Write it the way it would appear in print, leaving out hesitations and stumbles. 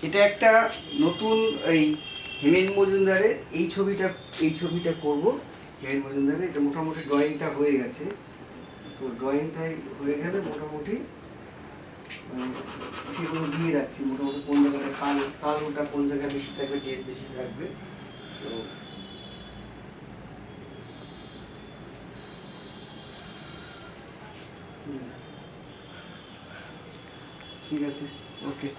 এটা একটা নতুন এই হেমেন মজুমদারের এই ছবিটা করব। হেমেন মজুমদারের এটা মোটামুটি ড্রয়িংটা হয়ে গেছে। তো ড্রয়িংটাই হয়ে গেলে মোটামুটি সেগুলো দিয়ে রাখছি মোটামুটি কোন জায়গাটা কালোটা কোন জায়গায় বেশি থাকবে, ডেট বেশি থাকবে। তো ঠিক আছে, ওকে।